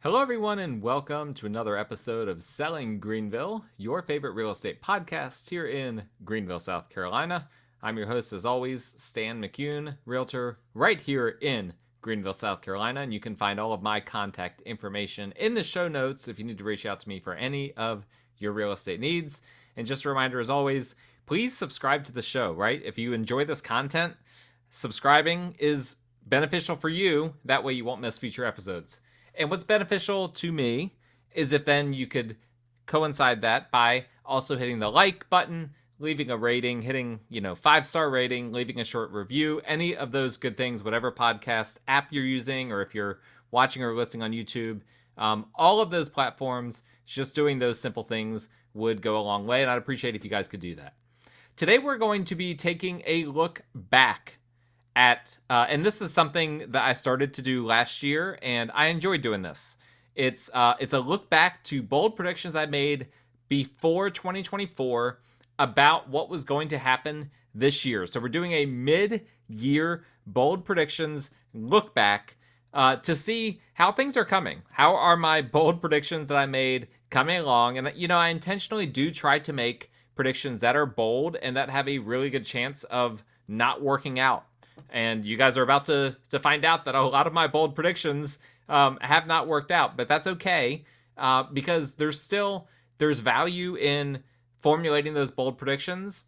Hello, everyone, and welcome to another episode of Selling Greenville, your favorite real estate podcast here in Greenville, South Carolina. I'm your host, as always, Stan McCune, realtor right here in Greenville, South Carolina, and you can find all of my contact information in the show notes if you need to reach out to me for any of your real estate needs. And just a reminder, as always, please subscribe to the show, right? If you enjoy this content, subscribing is beneficial for you. That way you won't miss future episodes. And what's beneficial to me is if then you could coincide that by also hitting the like button, leaving a rating, hitting, 5-star rating, leaving a short review, any of those good things, whatever podcast app you're using, or if you're watching or listening on YouTube, all of those platforms, just doing those simple things would go a long way. And I'd appreciate if you guys could do that. Today, we're going to be taking a look back and this is something that I started to do last year, and I enjoyed doing this. It's a look back to bold predictions I made before 2024 about what was going to happen this year. So we're doing a mid-year bold predictions look back to see how things are coming. How are my bold predictions that I made coming along? And I intentionally do try to make predictions that are bold and that have a really good chance of not working out. And you guys are about to find out that a lot of my bold predictions have not worked out, but that's okay because there's value in formulating those bold predictions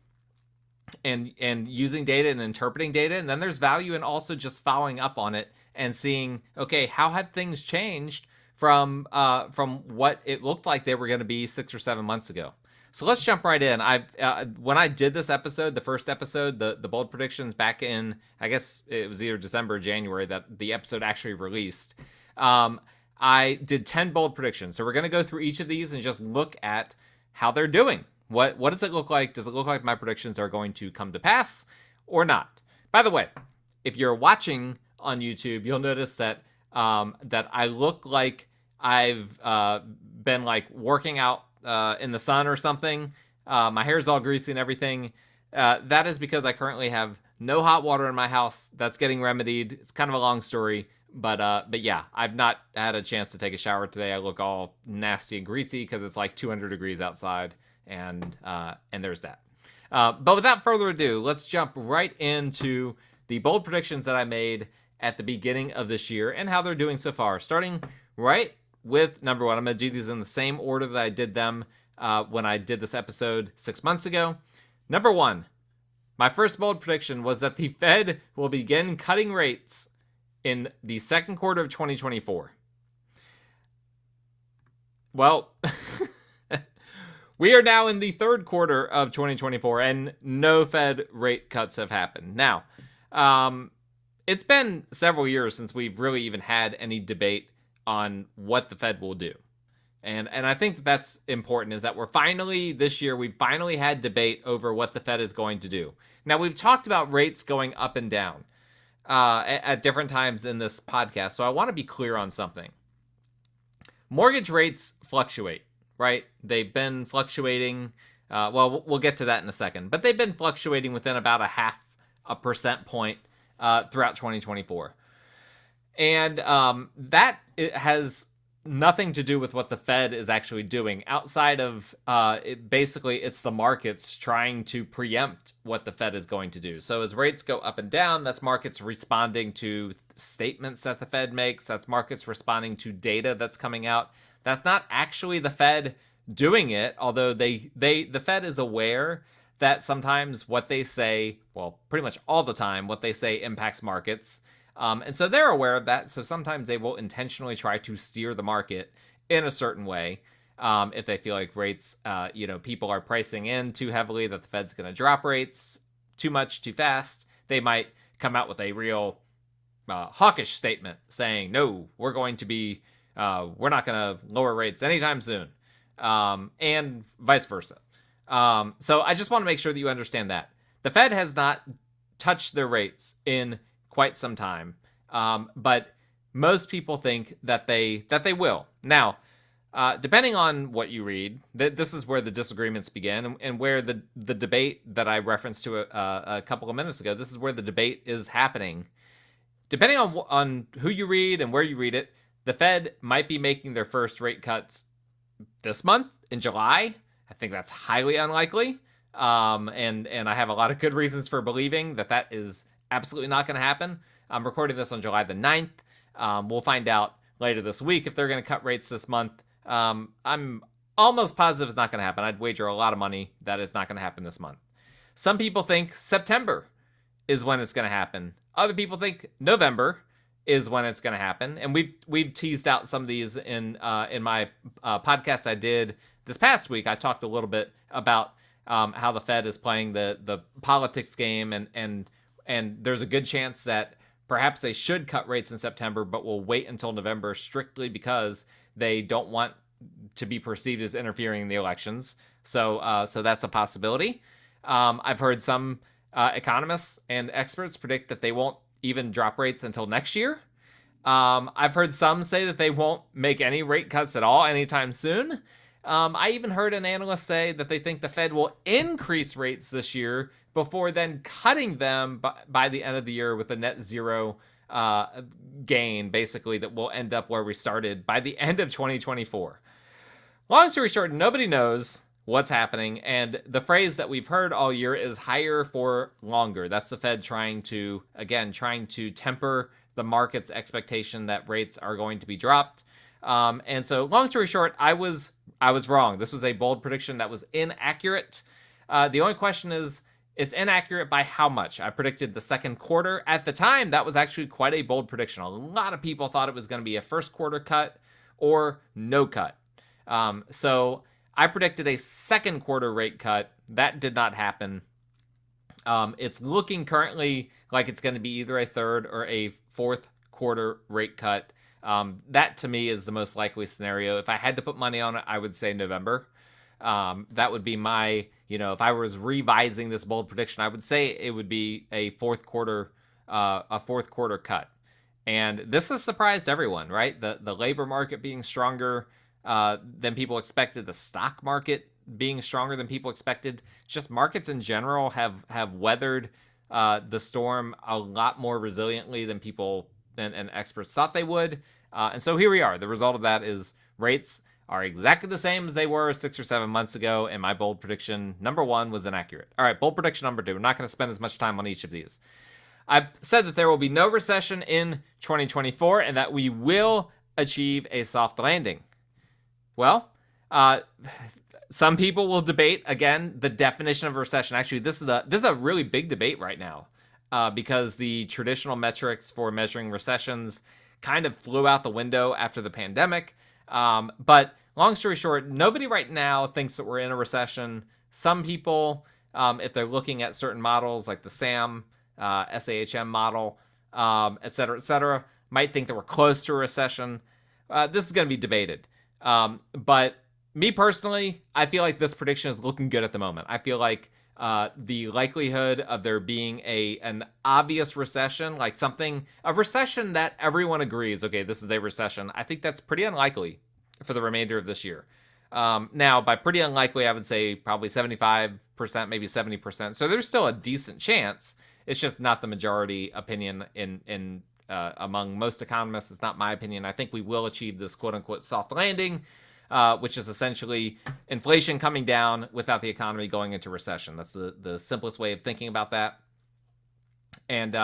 and using data and interpreting data, and then there's value in also just following up on it and seeing, okay, how have things changed from what it looked like they were going to be 6 or 7 months ago. So let's jump right in. When I did this episode, the first episode, the bold predictions back in, I guess it was either December or January that the episode actually released. I did 10 bold predictions. So we're going to go through each of these and just look at how they're doing. What does it look like? Does it look like my predictions are going to come to pass or not? By the way, if you're watching on YouTube, you'll notice that I look like I've been like working out in the sun or something. My hair's all greasy and everything. That is because I currently have no hot water in my house. That's getting remedied. It's kind of a long story, but yeah, I've not had a chance to take a shower today. I look all nasty and greasy because it's like 200 degrees outside, and there's that. But without further ado, let's jump right into the bold predictions that I made at the beginning of this year and how they're doing so far. Starting right with number one. I'm going to do these in the same order that I did them when I did this episode 6 months ago. Number one, my first bold prediction was that the Fed will begin cutting rates in the second quarter of 2024. Well, we are now in the third quarter of 2024 and no Fed rate cuts have happened. Now, it's been several years since we've really even had any debate on what the Fed will do. And I think that's important, is that this year, we've finally had debate over what the Fed is going to do. Now, we've talked about rates going up and down at different times in this podcast, so I want to be clear on something. Mortgage rates fluctuate, right? They've been fluctuating, we'll get to that in a second, but they've been fluctuating within about 0.5 percentage point throughout 2024. And that has nothing to do with what the Fed is actually doing outside of it's the markets trying to preempt what the Fed is going to do. So as rates go up and down, that's markets responding to statements that the Fed makes. That's markets responding to data that's coming out. That's not actually the Fed doing it, although the Fed is aware that sometimes what they say, well, pretty much all the time, what they say impacts markets. And so they're aware of that. So sometimes they will intentionally try to steer the market in a certain way. If they feel like rates, people are pricing in too heavily that the Fed's going to drop rates too much, too fast, they might come out with a real hawkish statement saying, no, we're not going to lower rates anytime soon. And vice versa. So I just want to make sure that you understand that. The Fed has not touched their rates in quite some time, but most people think that they will. Now, depending on what you read, this is where the disagreements begin, and where the debate that I referenced to a couple of minutes ago, this is where the debate is happening. Depending on who you read and where you read it, the Fed might be making their first rate cuts this month in July. I think that's highly unlikely. And I have a lot of good reasons for believing that is absolutely not going to happen. I'm recording this on July the 9th. We'll find out later this week if they're going to cut rates this month. I'm almost positive it's not going to happen. I'd wager a lot of money that it's not going to happen this month. Some people think September is when it's going to happen. Other people think November is when it's going to happen. And we've teased out some of these in my podcast I did this past week. I talked a little bit about how the Fed is playing the politics game, and there's a good chance that perhaps they should cut rates in September, but will wait until November strictly because they don't want to be perceived as interfering in the elections. So that's a possibility. I've heard some economists and experts predict that they won't even drop rates until next year. I've heard some say that they won't make any rate cuts at all anytime soon. I even heard an analyst say that they think the Fed will increase rates this year before then cutting them by the end of the year with a net zero gain, basically, that will end up where we started by the end of 2024. Long story short, nobody knows what's happening, and the phrase that we've heard all year is higher for longer. That's the Fed trying to temper the market's expectation that rates are going to be dropped. And so, long story short, I was wrong. This was a bold prediction that was inaccurate. The only question is, it's inaccurate by how much? I predicted the second quarter. At the time, that was actually quite a bold prediction. A lot of people thought it was going to be a first quarter cut or no cut. So I predicted a second quarter rate cut. That did not happen. It's looking currently like it's going to be either a third or a fourth quarter rate cut. That to me is the most likely scenario. If I had to put money on it, I would say November. That would be my, if I was revising this bold prediction, I would say it would be a fourth quarter cut. And this has surprised everyone, right? The labor market being stronger than people expected, the stock market being stronger than people expected. Just markets in general have weathered the storm a lot more resiliently than people and experts thought they would. And so here we are. The result of that is rates are exactly the same as they were 6 or 7 months ago, and my bold prediction number 1 was inaccurate. All right, bold prediction number 2. We're not going to spend as much time on each of these. I said that there will be no recession in 2024 and that we will achieve a soft landing. Well, some people will debate, again, the definition of a recession. Actually, this is a really big debate right now because the traditional metrics for measuring recessions kind of flew out the window after the pandemic. But long story short, nobody right now thinks that we're in a recession. Some people, if they're looking at certain models like the SAM, SAHM model, et cetera, might think that we're close to a recession. This is going to be debated. But me personally, I feel like this prediction is looking good at the moment. I feel like the likelihood of there being an obvious recession, like a recession that everyone agrees, okay, this is a recession, I think that's pretty unlikely for the remainder of this year. Now, by pretty unlikely, I would say probably 75%, maybe 70%. So there's still a decent chance. It's just not the majority opinion in among most economists. It's not my opinion. I think we will achieve this quote-unquote soft landing, which is essentially inflation coming down without the economy going into recession. That's the simplest way of thinking about that. And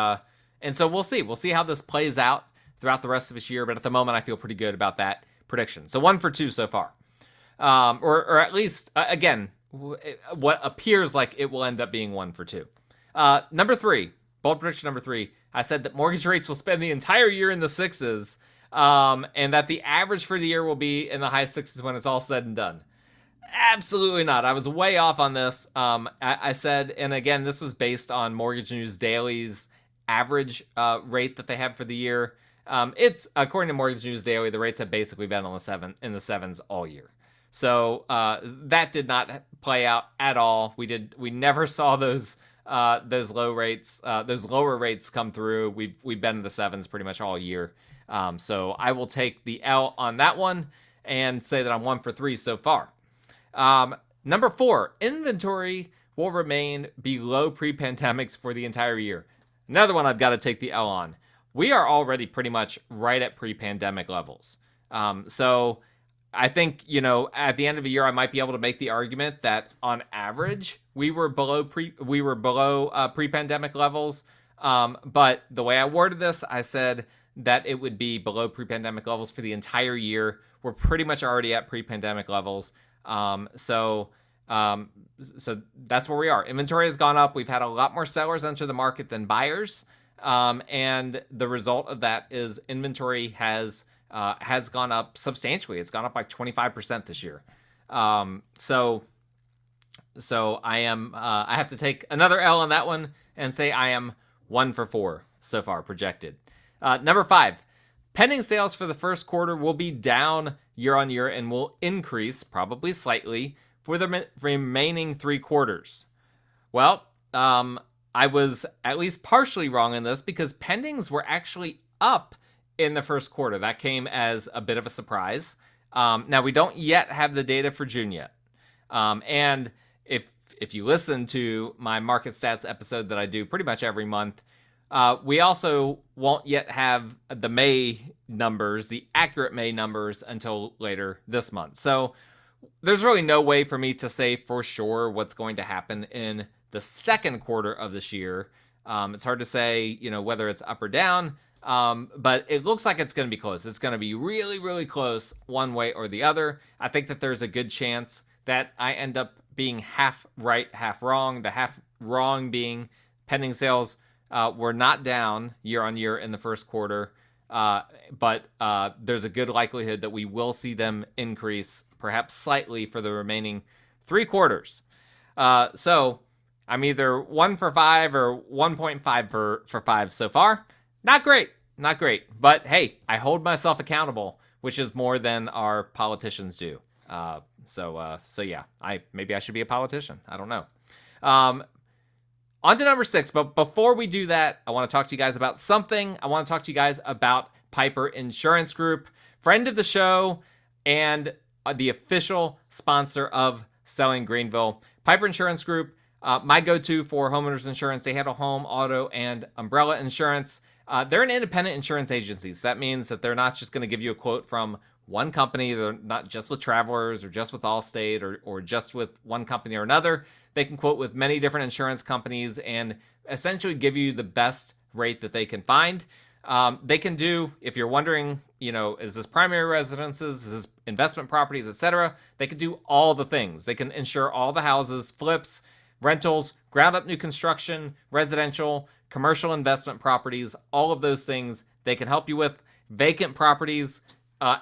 so we'll see. We'll see how this plays out throughout the rest of this year. But at the moment, I feel pretty good about that prediction. So 1 for 2 so far. Or at least, again, what appears like it will end up being 1 for 2. Number 3, bold prediction number 3. I said that mortgage rates will spend the entire year in the 6s. And that the average for the year will be in the high 6s when it's all said and done. Absolutely not. I was way off on this. I said, and again, this was based on Mortgage News Daily's average rate that they have for the year. It's according to Mortgage News Daily, the rates have basically been in the 7s all year. So that did not play out at all. We never saw those lower rates come through. We've been in the 7s pretty much all year. So I will take the L on that one and say that I'm 1 for 3 so far. Number 4, inventory will remain below pre-pandemics for the entire year. Another one I've got to take the L on. we are already pretty much right at pre-pandemic levels. So I think, at the end of the year, I might be able to make the argument that on average, we were below pre-pandemic levels. But the way I worded this, I said that it would be below pre-pandemic levels for the entire year. We're pretty much already at pre-pandemic levels. So that's where we are. Inventory has gone up. We've had a lot more sellers enter the market than buyers. And the result of that is inventory has gone up substantially. It's gone up by 25% this year. So I have to take another L on that one and say I am 1 for 4 so far projected. Number 5, pending sales for the first quarter will be down year on year and will increase probably slightly for the remaining 3 quarters. Well, I was at least partially wrong in this because pendings were actually up in the first quarter. That came as a bit of a surprise. Now, we don't yet have the data for June yet. And if you listen to my market stats episode that I do pretty much every month, we also won't yet have the May numbers, the accurate May numbers, until later this month. So there's really no way for me to say for sure what's going to happen in the second quarter of this year. It's hard to say, whether it's up or down, but it looks like it's going to be close. It's going to be really, really close one way or the other. I think that there's a good chance that I end up being half right, half wrong. The half wrong being pending sales were not down year on year in the first quarter, but there's a good likelihood that we will see them increase perhaps slightly for the remaining 3 quarters. So I'm either 1 for 5 or 1.5 for 5 so far. Not great. But hey, I hold myself accountable, which is more than our politicians do. So yeah, maybe I should be a politician. I don't know. On to number 6, but before we do that, I want to talk to you guys about something. I want to talk to you guys about Piper Insurance Group, friend of the show, and the official sponsor of Selling Greenville. Piper Insurance Group, my go-to for homeowners insurance. They handle home, auto, and umbrella insurance. They're an independent insurance agency, so that means that they're not just going to give you a quote from one company. They're not just with Travelers or just with Allstate or just with one company or another. They can quote with many different insurance companies and essentially give you the best rate that they can find. They can do, if you're wondering, is this primary residences, is this investment properties, etc., they can do all the things. They can insure all the houses, flips, rentals, ground up new construction, residential, commercial investment properties, all of those things they can help you with. Vacant properties,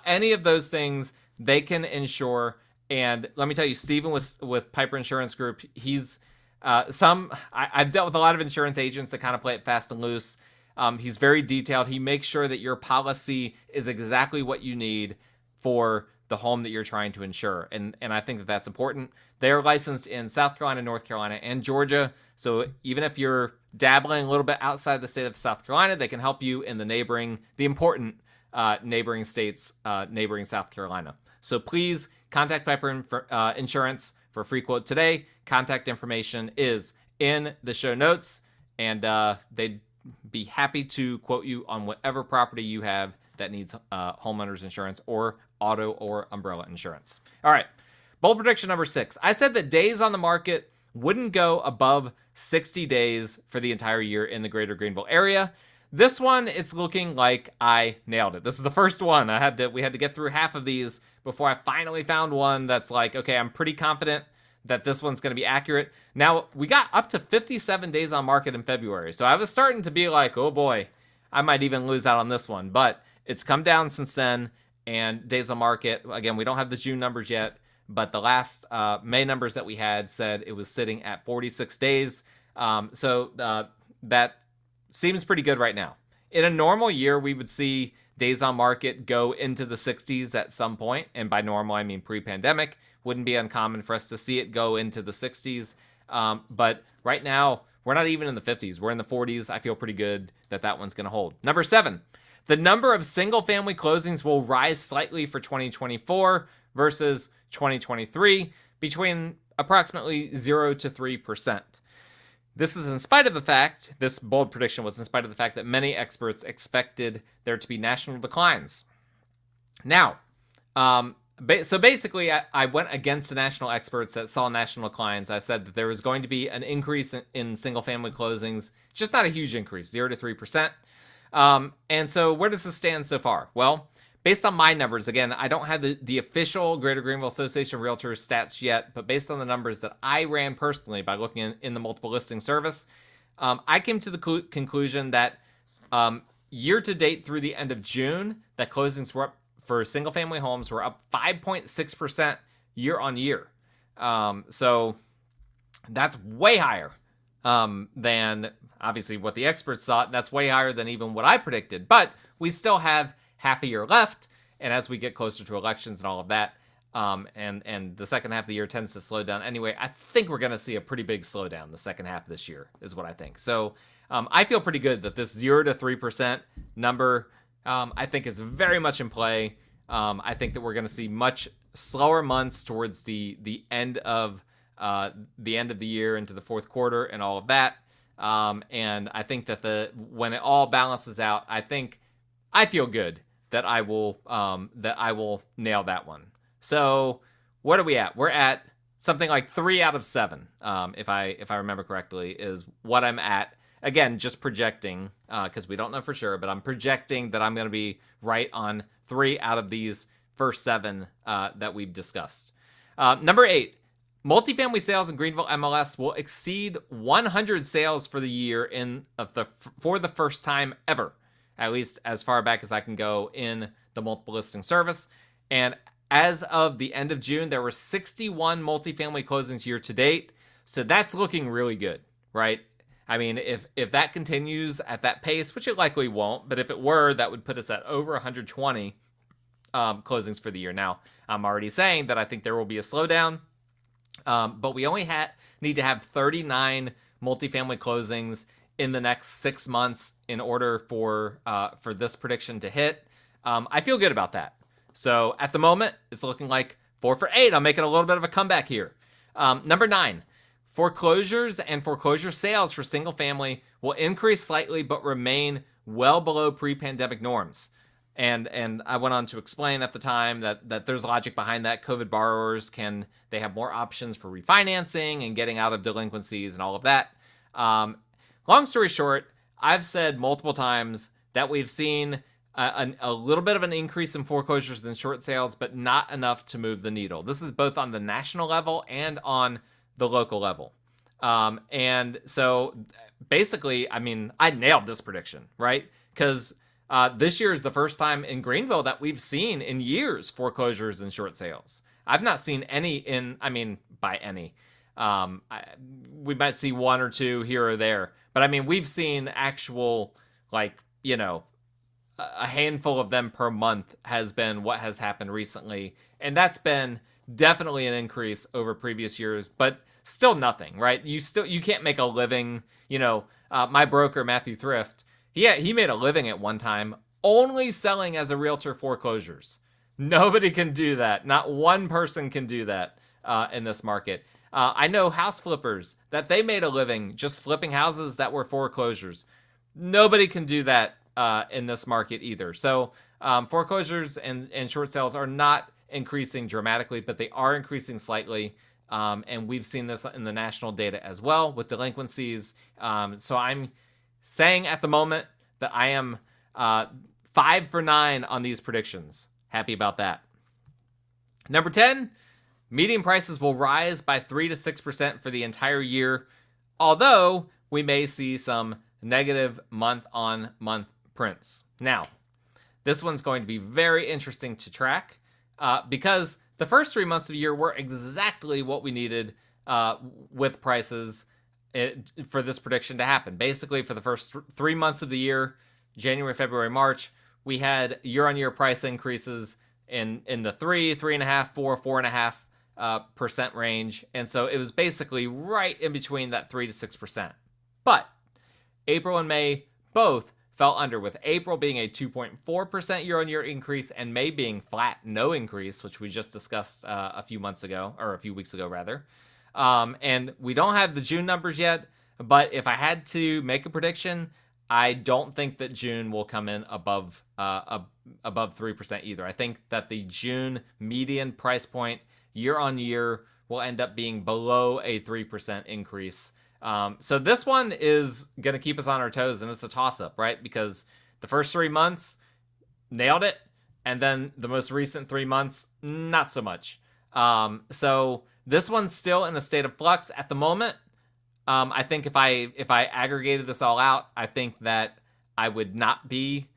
any of those things they can insure. And let me tell you, Steven with Piper Insurance Group, he's I've dealt with a lot of insurance agents that kind of play it fast and loose. He's very detailed. He makes sure that your policy is exactly what you need for the home that you're trying to insure. And I think that that's important. They're licensed in South Carolina, North Carolina, and Georgia. So even if you're dabbling a little bit outside the state of South Carolina, they can help you in the important neighboring states, neighboring South Carolina. So please contact Piper Insurance for a free quote today. Contact information is in the show notes, and they'd be happy to quote you on whatever property you have that needs homeowners insurance or auto or umbrella insurance. All right, bold prediction number 6. I said that days on the market wouldn't go above 60 days for the entire year in the greater Greenville area. This one, it's looking like I nailed it. This is the first one. We had to get through half of these before I finally found one that's like, okay, I'm pretty confident that this one's going to be accurate. Now, we got up to 57 days on market in February, so I was starting to be like, oh boy, I might even lose out on this one, but it's come down since then, and days on market, again, we don't have the June numbers yet, but the last May numbers that we had said it was sitting at 46 days, so that seems pretty good right now. In a normal year, we would see days on market go into the 60s at some point, and by normal, I mean pre-pandemic. Wouldn't be uncommon for us to see it go into the 60s, but right now, we're not even in the 50s. We're in the 40s. I feel pretty good that that one's going to hold. Number 7, the number of single-family closings will rise slightly for 2024 versus 2023, between approximately 0 to 3%. This is in spite of the fact, this bold prediction was in spite of the fact that many experts expected there to be national declines. Now, so basically, I went against the national experts that saw national declines. I said that there was going to be an increase in single-family closings, just not a huge increase, 0 to 3%. And so where does this stand so far? Well, based on my numbers, again, I don't have the official Greater Greenville Association of Realtors stats yet, but based on the numbers that I ran personally by looking in the multiple listing service, I came to the conclusion that year to date through the end of June, that closings were up for single family homes were up 5.6% year on year. So that's way higher than obviously what the experts thought. That's way higher than even what I predicted, but we still have half a year left. And as we get closer to elections and all of that, and the second half of the year tends to slow down anyway, I think we're going to see a pretty big slowdown the second half of this year is what I think. So I feel pretty good that this 0 to 3% number, I think is very much in play. I think that we're going to see much slower months towards the end of the year into the fourth quarter and all of that. And I think that when it all balances out, I feel good that I will nail that one. So what are we at? We're at something like 3 out of 7, if I remember correctly, is what I'm at. Again, just projecting, because we don't know for sure, but I'm projecting that I'm going to be right on 3 out of these first 7 that we've discussed. Number 8, multifamily sales in Greenville MLS will exceed 100 sales for the year for the first time ever, at least as far back as I can go in the multiple listing service. And as of the end of June, there were 61 multifamily closings year to date. So that's looking really good, right? I mean, if that continues at that pace, which it likely won't, but if it were, that would put us at over 120 closings for the year. Now, I'm already saying that I think there will be a slowdown, but we only need to have 39 multifamily closings in the next 6 months in order for this prediction to hit. I feel good about that. So at the moment, it's looking like 4 for 8. I'm making a little bit of a comeback here. Number 9. Foreclosures and foreclosure sales for single family will increase slightly but remain well below pre-pandemic norms. And I went on to explain at the time that there's logic behind that. COVID borrowers they have more options for refinancing and getting out of delinquencies and all of that. Long story short, I've said multiple times that we've seen a little bit of an increase in foreclosures and short sales, but not enough to move the needle. This is both on the national level and on the local level. And so basically, I mean, I nailed this prediction, right? Because this year is the first time in Greenville that we've seen in years foreclosures and short sales. I've not seen any by any. We might see 1 or 2 here or there, but I mean, we've seen actual, a handful of them per month has been what has happened recently. And that's been definitely an increase over previous years, but still nothing, right? You can't make a living. My broker, Matthew Thrift, he made a living at one time only selling as a realtor foreclosures. Nobody can do that. Not one person can do that in this market. I know house flippers that they made a living just flipping houses that were foreclosures. Nobody can do that in this market either. So foreclosures and short sales are not increasing dramatically, but they are increasing slightly. And we've seen this in the national data as well with delinquencies. So I'm saying at the moment that I am 5 for 9 on these predictions. Happy about that. Number 10, median prices will rise by 3 to 6% for the entire year, although we may see some negative month-on-month prints. Now, this one's going to be very interesting to track because the first 3 months of the year were exactly what we needed with prices for this prediction to happen. Basically, for the first 3 months of the year, January, February, March, we had year-on-year price increases in the 3.5%, 4.5% range. And so it was basically right in between that 3 to 6%. But April and May both fell under, with April being a 2.4% year-on-year increase and May being flat, no increase, which we just discussed a few weeks ago rather. And we don't have the June numbers yet, But if I had to make a prediction, I don't think that June will come in above 3% either. I think that the June median price point year on year will end up being below a 3% increase. So this one is going to keep us on our toes, and it's a toss-up, right? Because the first 3 months, nailed it, and then the most recent 3 months, not so much. So this one's still in a state of flux at the moment. I think if I aggregated this all out, I think that I would not be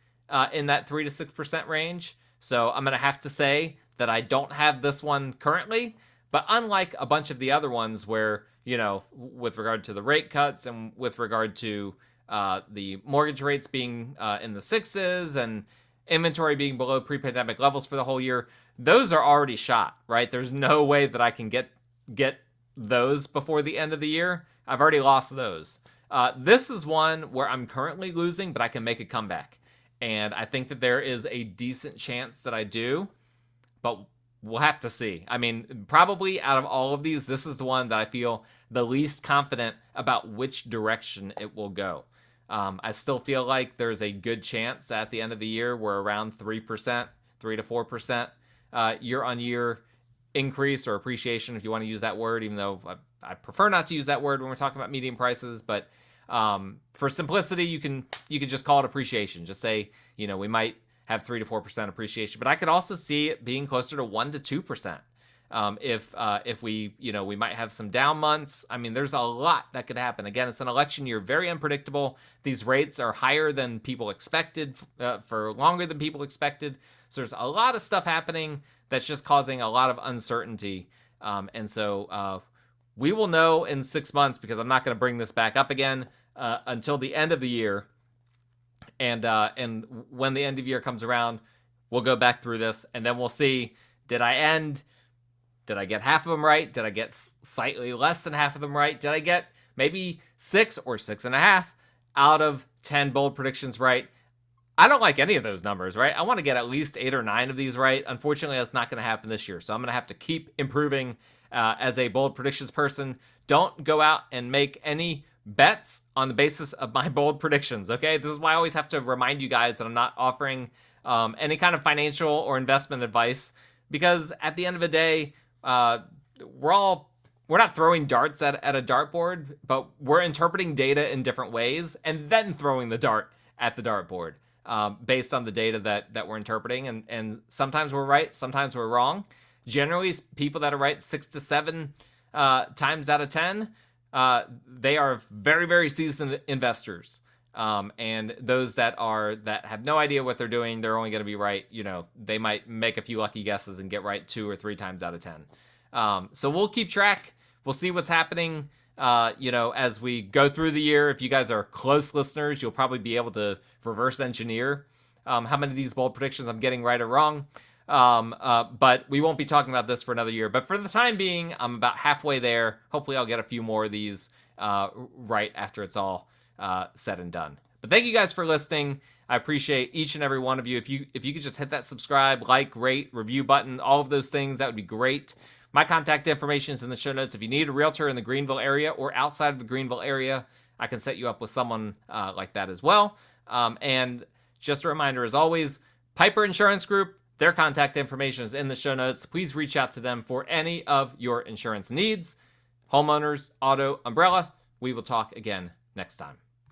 in that 3 to 6% range. So I'm gonna have to say that I don't have this one currently. But unlike a bunch of the other ones where, with regard to the rate cuts and with regard to the mortgage rates being in the sixes and inventory being below pre-pandemic levels for the whole year, those are already shot, right? There's no way that I can get those before the end of the year. I've already lost those. This is one where I'm currently losing, but I can make a comeback. And I think that there is a decent chance that I do, but we'll have to see. I mean, probably out of all of these, this is the one that I feel the least confident about which direction it will go. I still feel like there's a good chance at the end of the year we're around 3%, 3 to 4% year-on-year increase or appreciation, if you want to use that word, even though I prefer not to use that word when we're talking about median prices. But for simplicity, you can just call it appreciation. Just say, we might have 3 to 4% appreciation, but I could also see it being closer to 1 to 2%. If we, we might have some down months. I mean, there's a lot that could happen. Again, it's an election year, very unpredictable. These rates are higher than people expected, for longer than people expected. So there's a lot of stuff happening that's just causing a lot of uncertainty. And so we will know in 6 months, because I'm not going to bring this back up again until the end of the year. And when the end of year comes around, we'll go back through this, and then we'll see, did I get half of them right? Did I get slightly less than half of them right? Did I get maybe 6 or 6.5 out of 10 bold predictions right? I don't like any of those numbers, right? I want to get at least 8 or 9 of these right. Unfortunately, that's not going to happen this year. So I'm going to have to keep improving as a bold predictions person. Don't go out and make any bets on the basis of my bold predictions, okay? This is why I always have to remind you guys that I'm not offering any kind of financial or investment advice, because at the end of the day, we're not throwing darts at a dartboard, but we're interpreting data in different ways and then throwing the dart at the dartboard based on the data that we're interpreting. And sometimes we're right, sometimes we're wrong. Generally, people that are right 6 to 7 times out of 10, they are very, very seasoned investors. And those that have no idea what they're doing, they're only going to be right. They might make a few lucky guesses and get right 2 or 3 times out of 10. So we'll keep track. We'll see what's happening, as we go through the year. If you guys are close listeners, you'll probably be able to reverse engineer how many of these bold predictions I'm getting right or wrong. But we won't be talking about this for another year. But for the time being, I'm about halfway there. Hopefully I'll get a few more of these right after it's all said and done. But thank you guys for listening. I appreciate each and every one of you. If you could just hit that subscribe, like, rate, review button, all of those things, that would be great. My contact information is in the show notes. If you need a realtor in the Greenville area or outside of the Greenville area, I can set you up with someone like that as well. And just a reminder, as always, Piper Insurance Group, their contact information is in the show notes. Please reach out to them for any of your insurance needs. Homeowners, auto, umbrella. We will talk again next time.